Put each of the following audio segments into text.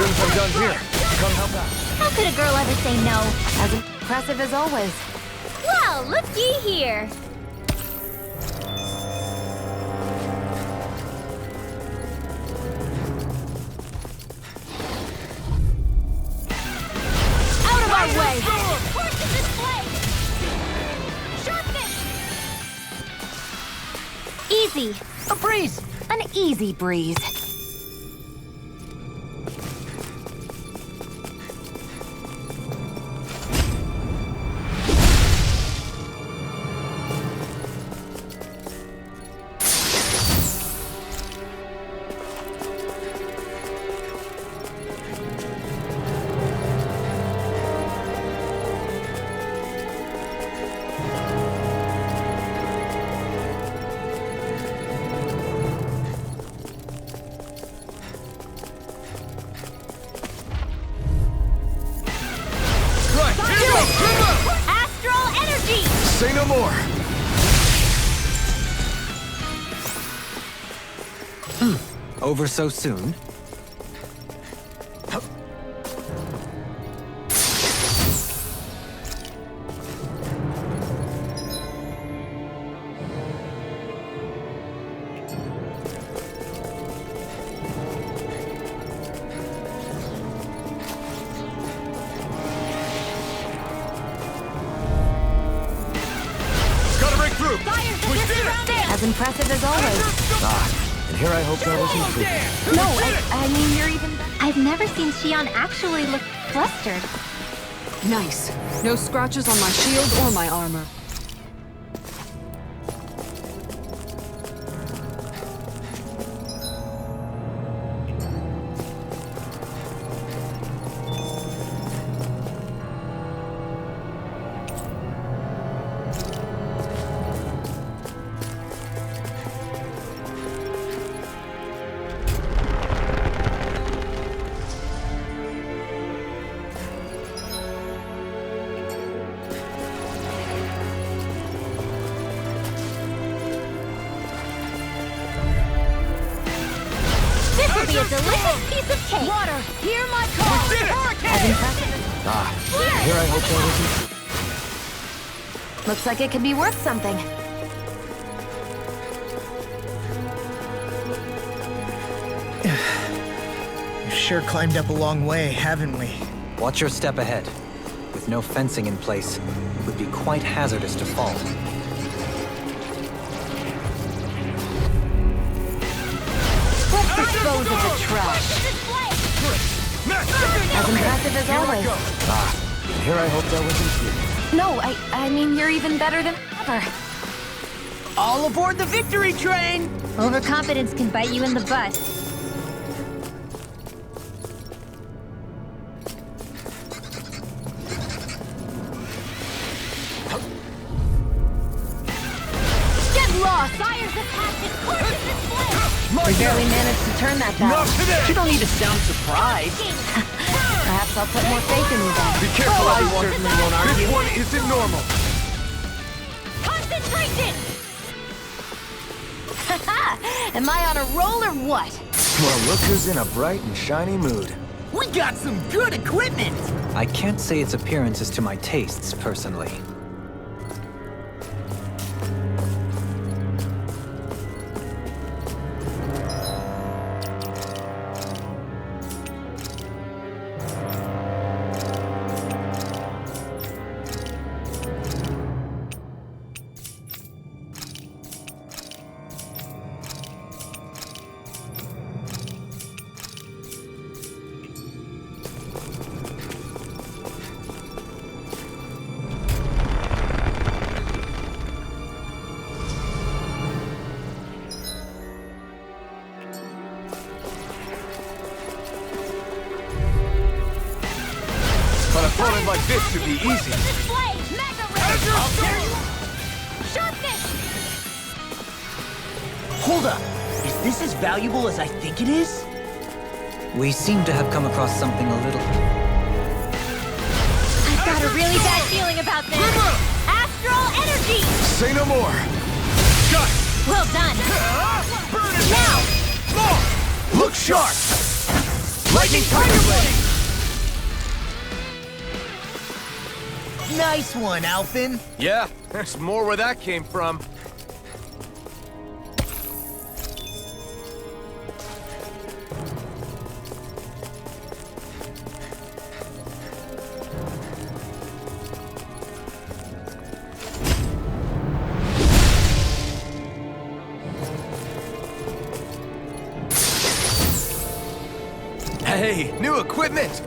Since I'm done here, come help out. How could a girl ever say no? As impressive as always. Well, looky here. Out of our way! Horses display! Sharpness! Easy. A breeze! An easy breeze. Astral energy! Say no more. Over so soon? Gotta break through. We did it! As impressive as always. And here I hope that wasn't true. No, I mean, you're even... I've never seen Shion actually look flustered. Nice. No scratches on my shield or my armor. This will be a delicious piece of cake! Water, hear my call! We did it! As impressive as... Here I hope that wasn't true. Looks like it could be worth something. We've sure climbed up a long way, haven't we? Watch your step ahead. With no fencing in place, it would be quite hazardous to fall. Let's dispose of the trash. As impressive as always. And here I hope that wasn't true. No, I mean, you're even better than ever. All aboard the victory train! Overconfidence can bite you in the butt. Get lost! Fire's attacked and course display! We barely managed to turn that Not battle. today. You don't need to sound surprised. Perhaps I'll put more faith in you then. Be careful, I everyone. certainly won't argue. This one isn't normal. Concentration! Am I on a roll or what? Well, look who's in a bright and shiny mood. We got some good equipment! I can't say its appearance is to my tastes, personally. But a falling like this should be easy. Display! Mega ray! I'll dare you! Sharpness! Hold up! Is this as valuable as I think it is? We seem to have come across something a little... I've got a really bad feeling about this. Astral energy! Say no more. Got it. Well done. Burn it Now! More! Look sharp! Lightning Tiger Blade! Nice one, Alphin. Yeah, there's more where that came from. Hey, new equipment!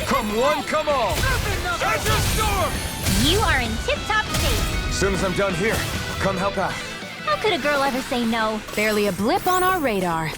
Come one, come all! Enter storm! You are in tip-top shape. As soon as I'm done here, I'll come help out. How could a girl ever say no? Barely a blip on our radar.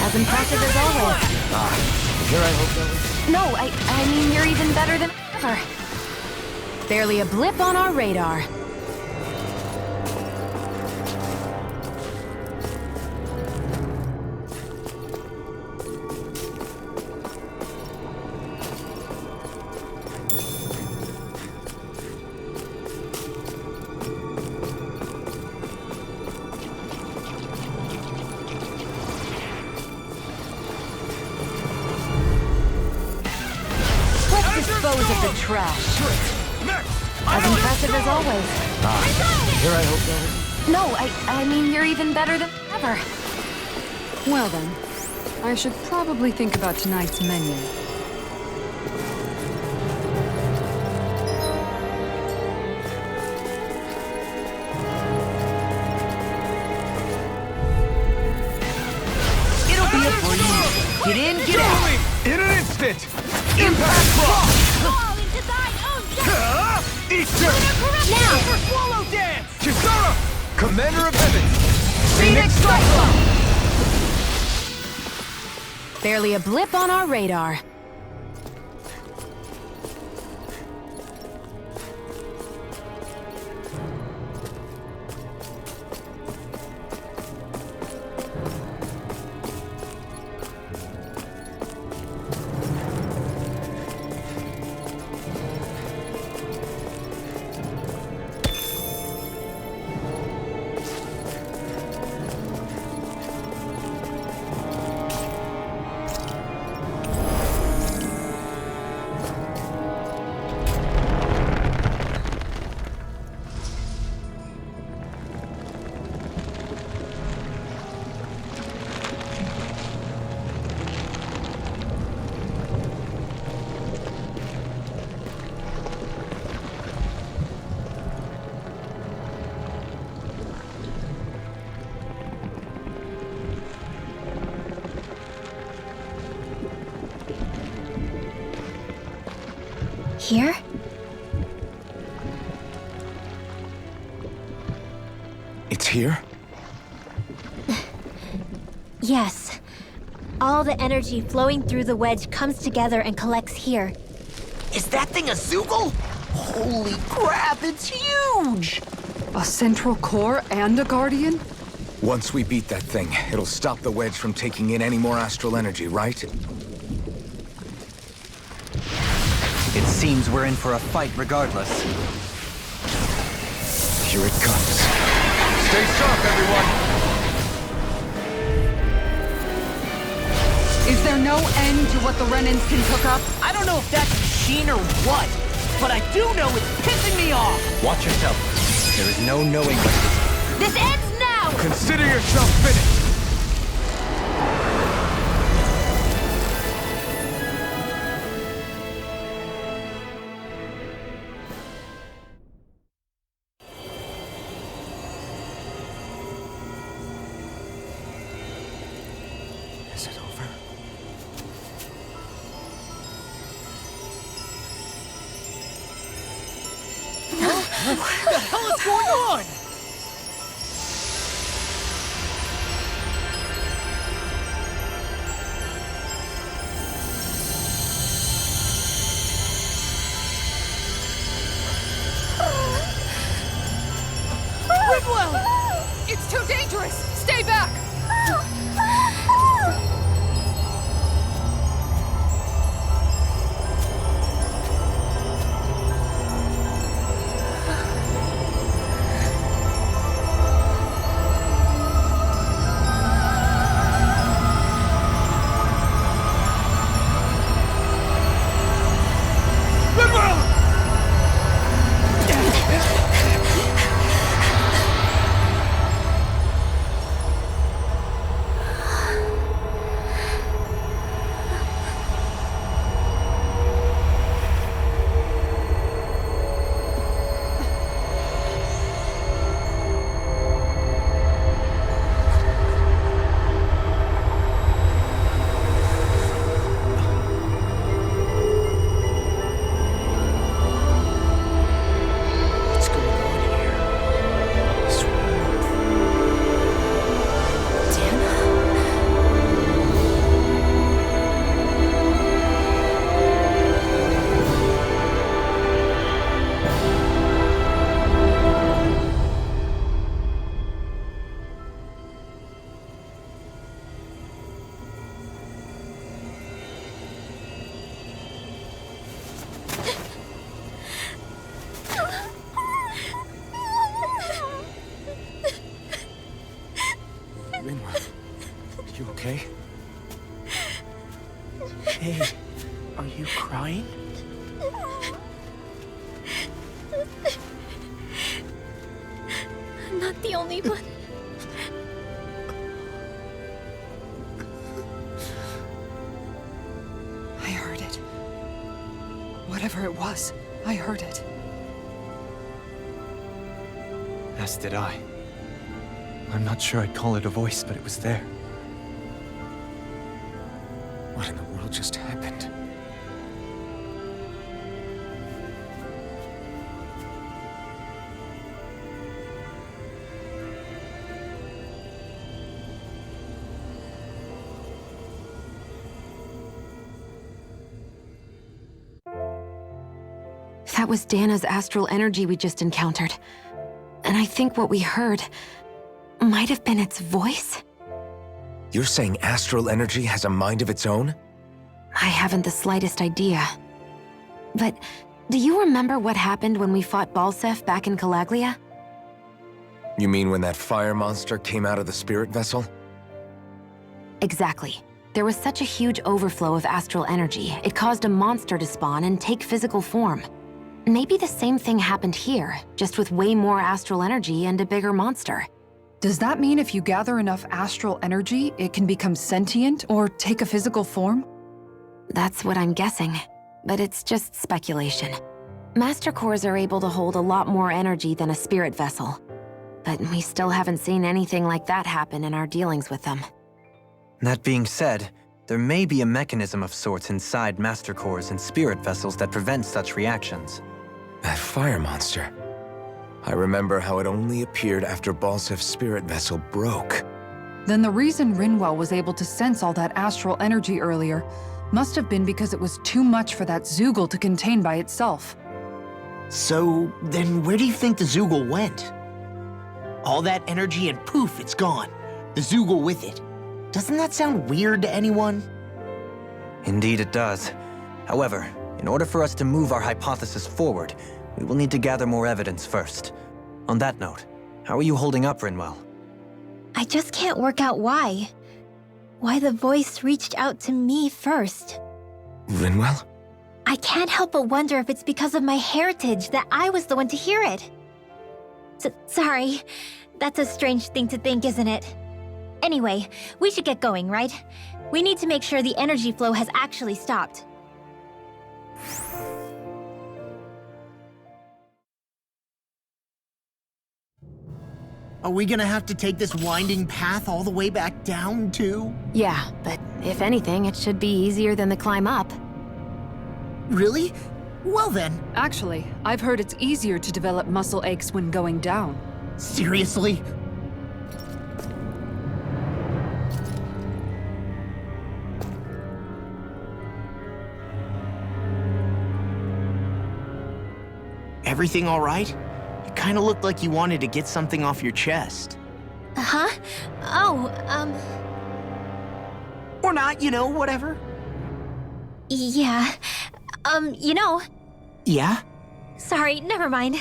As impressive as always. Here I hope that was... No, I mean, you're even better than ever. Barely a blip on our radar. Dispose of the trash. As impressive as always. Here I hope that was... No, I mean, you're even better than ever. Well then, I should probably think about tonight's menu. It'll be a breeze. Get in, get out. In an instant! Impact Block! Fall into thine own death! Easter! Now! Swallow dance. Kisara! Commander of Heaven! Phoenix Cyclone. Barely a blip on our radar. Here? It's here? Yes. All the energy flowing through the wedge comes together and collects here. Is that thing a Zoogle? Holy crap, it's huge! A central core and a guardian? Once we beat that thing, it'll stop the wedge from taking in any more astral energy, right? It seems we're in for a fight regardless. Here it comes. Stay sharp, everyone! Is there no end to what the Renans can cook up? I don't know if that's a machine or what, but I do know it's pissing me off! Watch yourself. There is no knowing what This ends now! Consider yourself finished! Is it over? What the hell is going on? It's too dangerous! Stay back! You okay? Hey, are you crying? I'm not the only one. I heard it. Whatever it was, I heard it. As did I. I'm not sure I'd call it a voice, but it was there. What in the world just happened? That was Dana's astral energy we just encountered. And I think what we heard might have been its voice? You're saying astral energy has a mind of its own? I haven't the slightest idea. But do you remember what happened when we fought Balseph back in Calaglia? You mean when that fire monster came out of the spirit vessel? Exactly. There was such a huge overflow of astral energy, it caused a monster to spawn and take physical form. Maybe the same thing happened here, just with way more astral energy and a bigger monster. Does that mean if you gather enough astral energy, it can become sentient or take a physical form? That's what I'm guessing, but it's just speculation. Master cores are able to hold a lot more energy than a spirit vessel, but we still haven't seen anything like that happen in our dealings with them. That being said, there may be a mechanism of sorts inside master cores and spirit vessels that prevent such reactions. That fire monster. I remember how it only appeared after Balsef's spirit vessel broke. Then the reason Rinwell was able to sense all that astral energy earlier must have been because it was too much for that Zoogle to contain by itself. So, then where do you think the Zoogle went? All that energy and poof, it's gone. The Zoogle with it. Doesn't that sound weird to anyone? Indeed it does. However, in order for us to move our hypothesis forward, we will need to gather more evidence first. On that note, how are you holding up, Rinwell? I just can't work out why. Why the voice reached out to me first. Rinwell? I can't help but wonder if it's because of my heritage that I was the one to hear it. Sorry. That's a strange thing to think, isn't it? Anyway, we should get going, right? We need to make sure the energy flow has actually stopped. Are we gonna have to take this winding path all the way back down, too? Yeah, but if anything, it should be easier than the climb up. Really? Well then, Actually, I've heard it's easier to develop muscle aches when going down. seriously? Everything all right? You kinda looked like you wanted to get something off your chest. Huh? Oh, Or not, you know, whatever. yeah. Yeah? Sorry, never mind.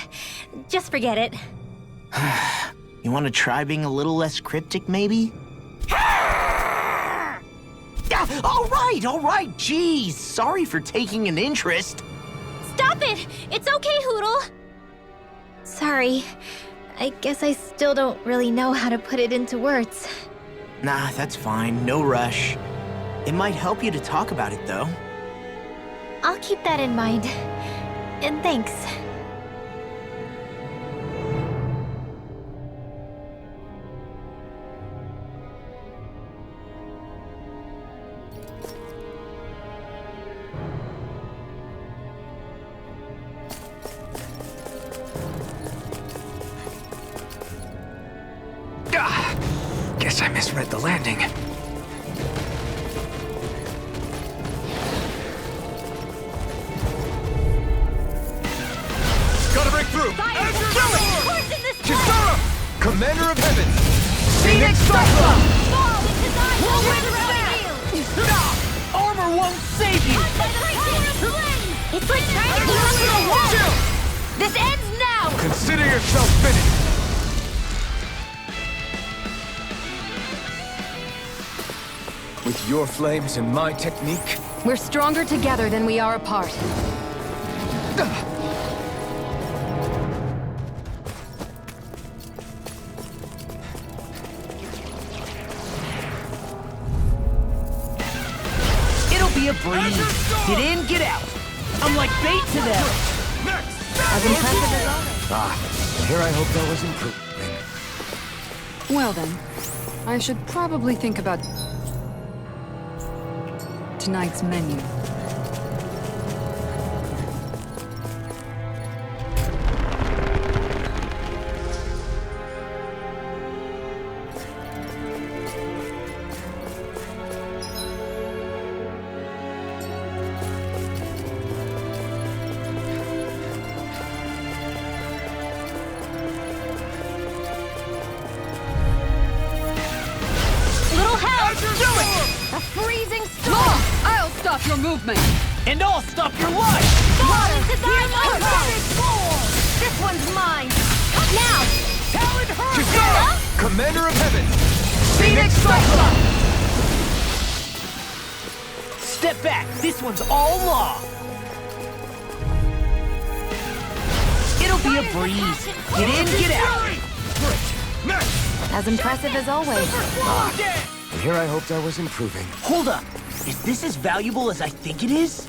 Just forget it. You wanna try being a little less cryptic, maybe? Yeah, all right, jeez. Sorry for taking an interest. Stop it! It's okay, Hootle! Sorry. I guess I still don't really know how to put it into words. Nah, that's fine, no rush. It might help you to talk about it, though. I'll keep that in mind. And thanks. Guess I misread the landing. Gotta break through! Kisara! Commander of Heaven! Phoenix Cyclone! Armor won't save you! It's like trying to get through a wall! This ends now! Consider yourself finished! With your flames and my technique, We're stronger together than we are apart. It'll be a breeze. Get in, get out. I'm like bait to them. As impressive as always. here I hope that was improving. Well then, I should probably think about tonight's menu. Little help! A freezing storm! I'll stop your movement! And I'll stop your life! Fall into thy This one's mine! Now! Talon Hurricane! Kisara! Commander of Heaven! Phoenix Cyclone! Step back. This one's all law. It'll be a breeze. Get in, get out. As impressive as always. And here I hoped I was improving. Hold up. Is this as valuable as I think it is?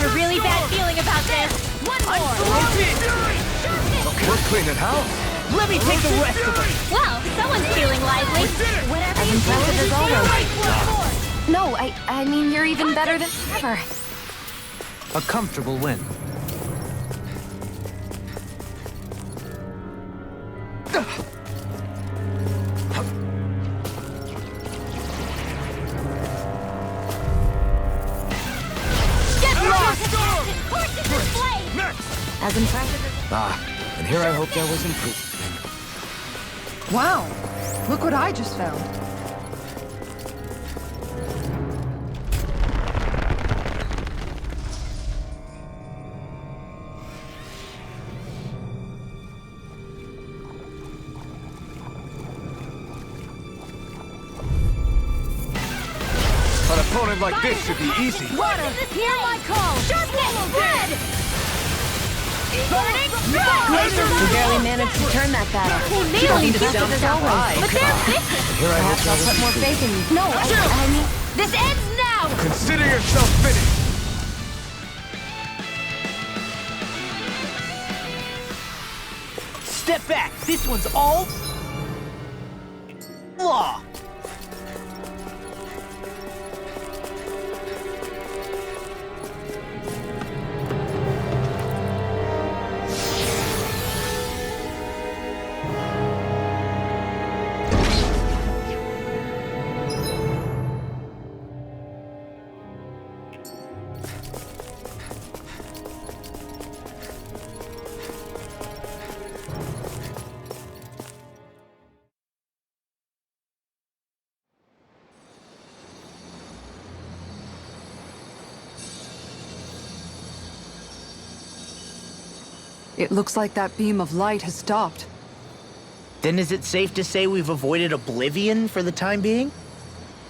got a really bad feeling about this. One more. We're cleaning house. Let me take the rest of them. Well, someone's feeling lively. Whatever you impressive as always. do. No, I mean, you're even better than ever. A comfortable win. Get lost! Horses display! As impressive as... Ah, and here I hope there was improvement. Wow! Look what I just found. An opponent like this should be easy. Water! Hear my call! Sharpness! Red! Burning We barely managed to turn that battle. Hey, As Maylee, impressive as always. but they're vicious! Here I hope Perhaps there I'll was put more improvement. faith in you. No, I mean... This ends now! Consider yourself finished. Step back. This one's all... law. It looks like that beam of light has stopped. Then is it safe to say we've avoided oblivion for the time being?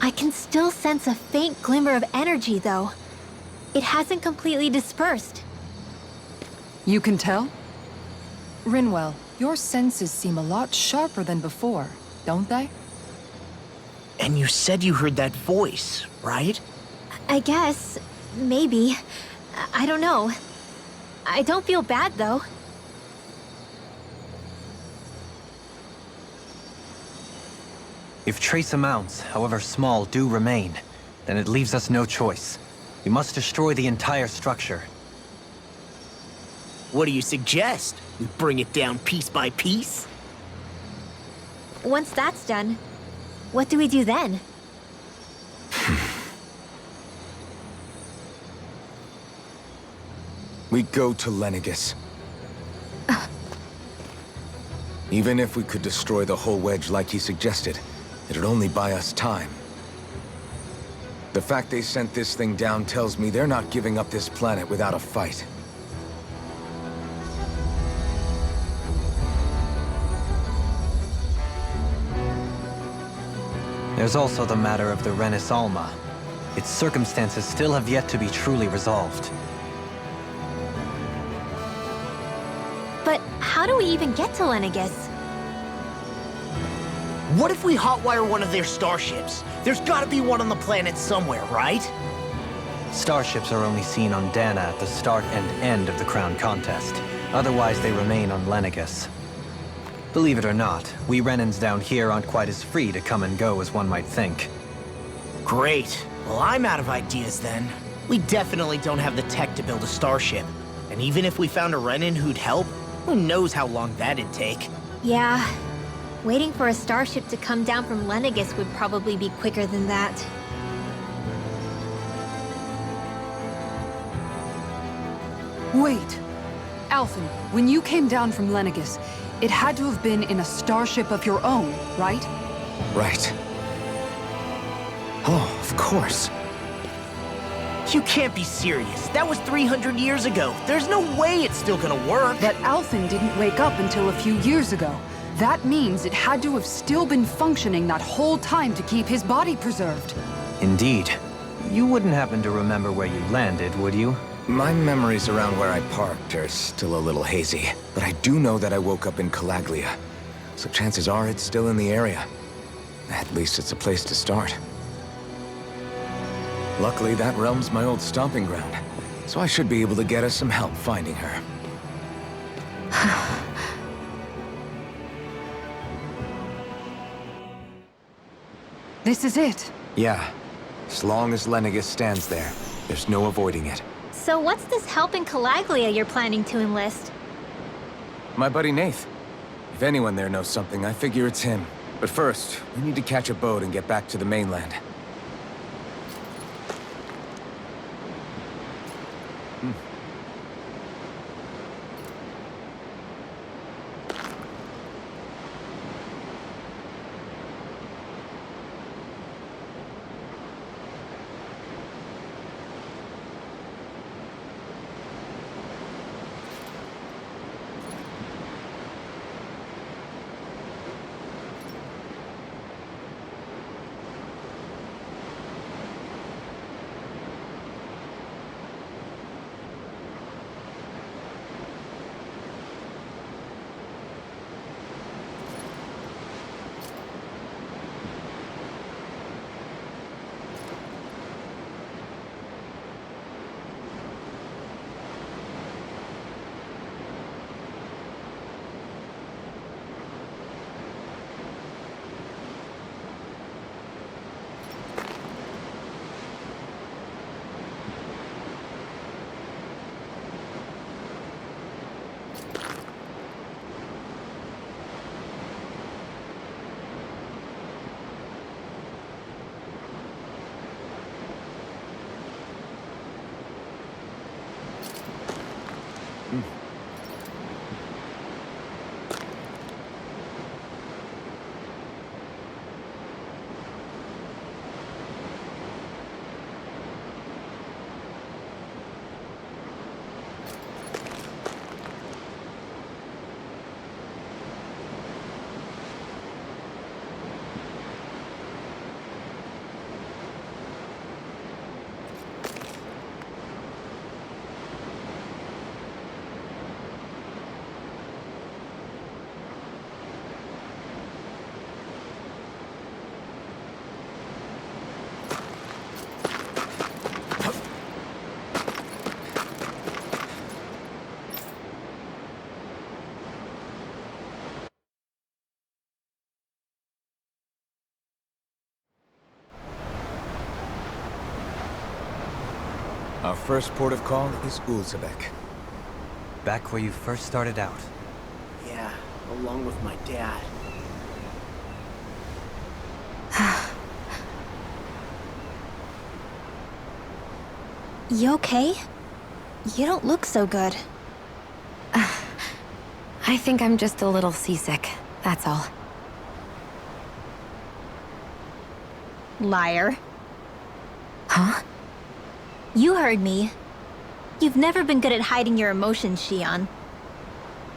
I can still sense a faint glimmer of energy, though. It hasn't completely dispersed. You can tell? Rinwell, your senses seem a lot sharper than before, don't they? And you said you heard that voice, right? I guess. Maybe. I don't know. I don't feel bad, though. If trace amounts, however small, do remain, then it leaves us no choice. We must destroy the entire structure. What do you suggest? We bring it down piece by piece? Once that's done, what do we do then? We go to Lenegus. Even if we could destroy the whole wedge like he suggested, it'd only buy us time. The fact they sent this thing down tells me they're not giving up this planet without a fight. There's also the matter of the Renis Alma. Its circumstances still have yet to be truly resolved. But how do we even get to Lenegus? What if we hotwire one of their starships? There's gotta be one on the planet somewhere, right? Starships are only seen on Dana at the start and end of the Crown Contest. Otherwise, they remain on Lenegus. Believe it or not, we Renans down here aren't quite as free to come and go as one might think. Great. Well, I'm out of ideas then. We definitely don't have the tech to build a starship. And even if we found a Renin who'd help, who knows how long that'd take. Yeah. Waiting for a starship to come down from Lenegus would probably be quicker than that. Wait. Alphen, when you came down from Lenegus, it had to have been in a starship of your own, right? Right. Oh, of course. You can't be serious. That was 300 years ago. There's no way it's still gonna work. But Alphen didn't wake up until a few years ago. That means it had to have still been functioning that whole time to keep his body preserved. Indeed. You wouldn't happen to remember where you landed, would you? My memories around where I parked are still a little hazy, but I do know that I woke up in Calaglia, so chances are it's still in the area. At least it's a place to start. Luckily, that realm's my old stomping ground, so I should be able to get us some help finding her. This is it. Yeah. As long as Lenegis stands there, there's no avoiding it. So what's this help in Calaglia you're planning to enlist? My buddy Nath. If anyone there knows something, I figure it's him. But first, we need to catch a boat and get back to the mainland. Our first port of call is Ulzebek. Back where you first started out. Yeah, along with my dad. You okay? You don't look so good. I think I'm just a little seasick, that's all. Liar. Huh? You heard me. You've never been good at hiding your emotions, Shion.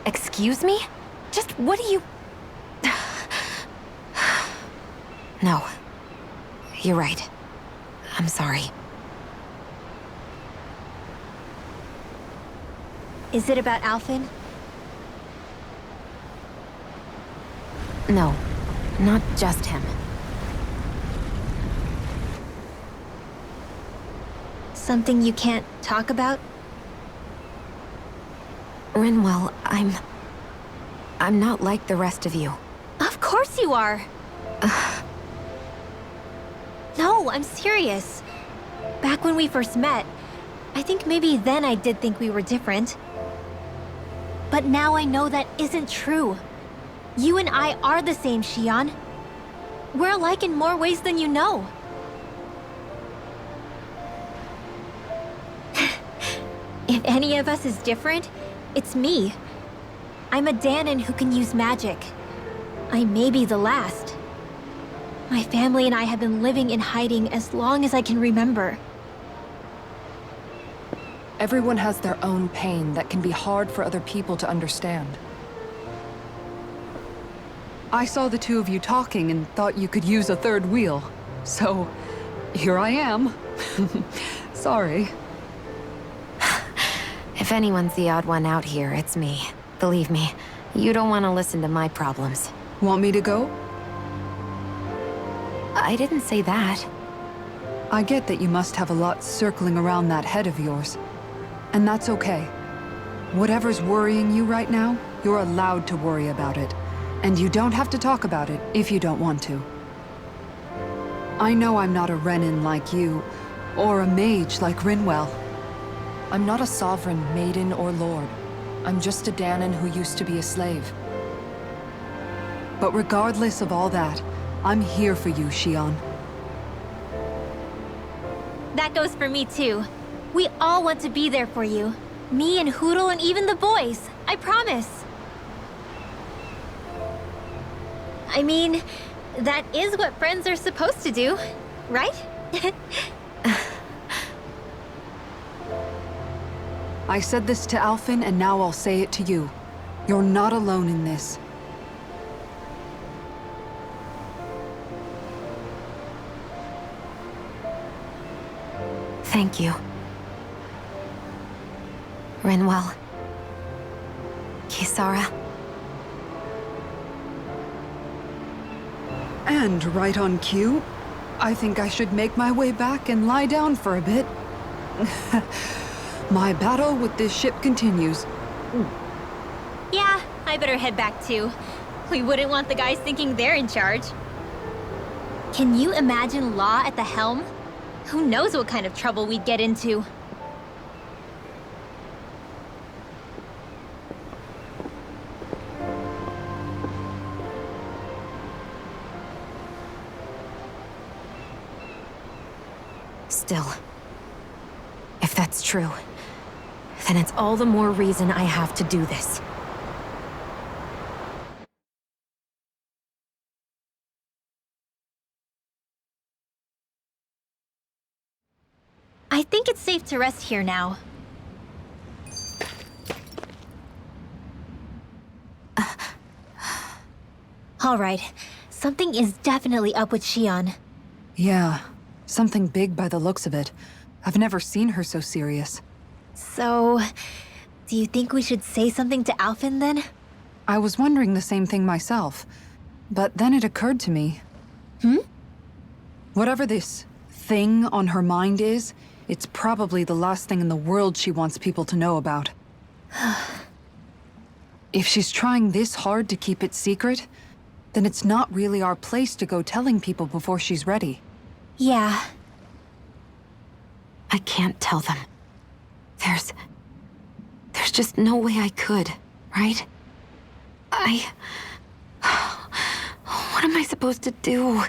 Excuse me? Just what do you... No. You're right. I'm sorry. Is it about Alphen? No. Not just him. Something you can't talk about? Rinwell, I'm not like the rest of you. Of course you are! No, I'm serious. Back when we first met, I think maybe then I did think we were different. But now I know that isn't true. You and I are the same, Shion. We're alike in more ways than you know. If any of us is different, it's me. I'm a Danon who can use magic. I may be the last. My family and I have been living in hiding as long as I can remember. Everyone has their own pain that can be hard for other people to understand. I saw the two of you talking and thought you could use a third wheel. So, here I am. Sorry. If anyone's the odd one out here, it's me. Believe me, you don't want to listen to my problems. Want me to go? I didn't say that. I get that you must have a lot circling around that head of yours. And that's okay. Whatever's worrying you right now, you're allowed to worry about it. And you don't have to talk about it if you don't want to. I know I'm not a Renin like you, or a mage like Rinwell. I'm not a sovereign, maiden, or lord. I'm just a Danon who used to be a slave. But regardless of all that, I'm here for you, Shion. That goes for me too. We all want to be there for you. Me and Hootle and even the boys. I promise. I mean, that is what friends are supposed to do, right? I said this to Alphen, and now I'll say it to you. You're not alone in this. Thank you. Rinwell. Kisara. And right on cue, I think I should make my way back and lie down for a bit. My battle with this ship continues. Yeah, I better head back too. We wouldn't want the guys thinking they're in charge. Can you imagine Law at the helm? Who knows what kind of trouble we'd get into? Still, if that's true, then it's all the more reason I have to do this. I think it's safe to rest here now. All right, something is definitely up with Shion. Yeah, something big by the looks of it. I've never seen her so serious. So, do you think we should say something to Alphen then? I was wondering the same thing myself, but then it occurred to me. Whatever this thing on her mind is, it's probably the last thing in the world she wants people to know about. If she's trying this hard to keep it secret, then it's not really our place to go telling people before she's ready. Yeah. I can't tell them. There's just no way I could, right? What am I supposed to do?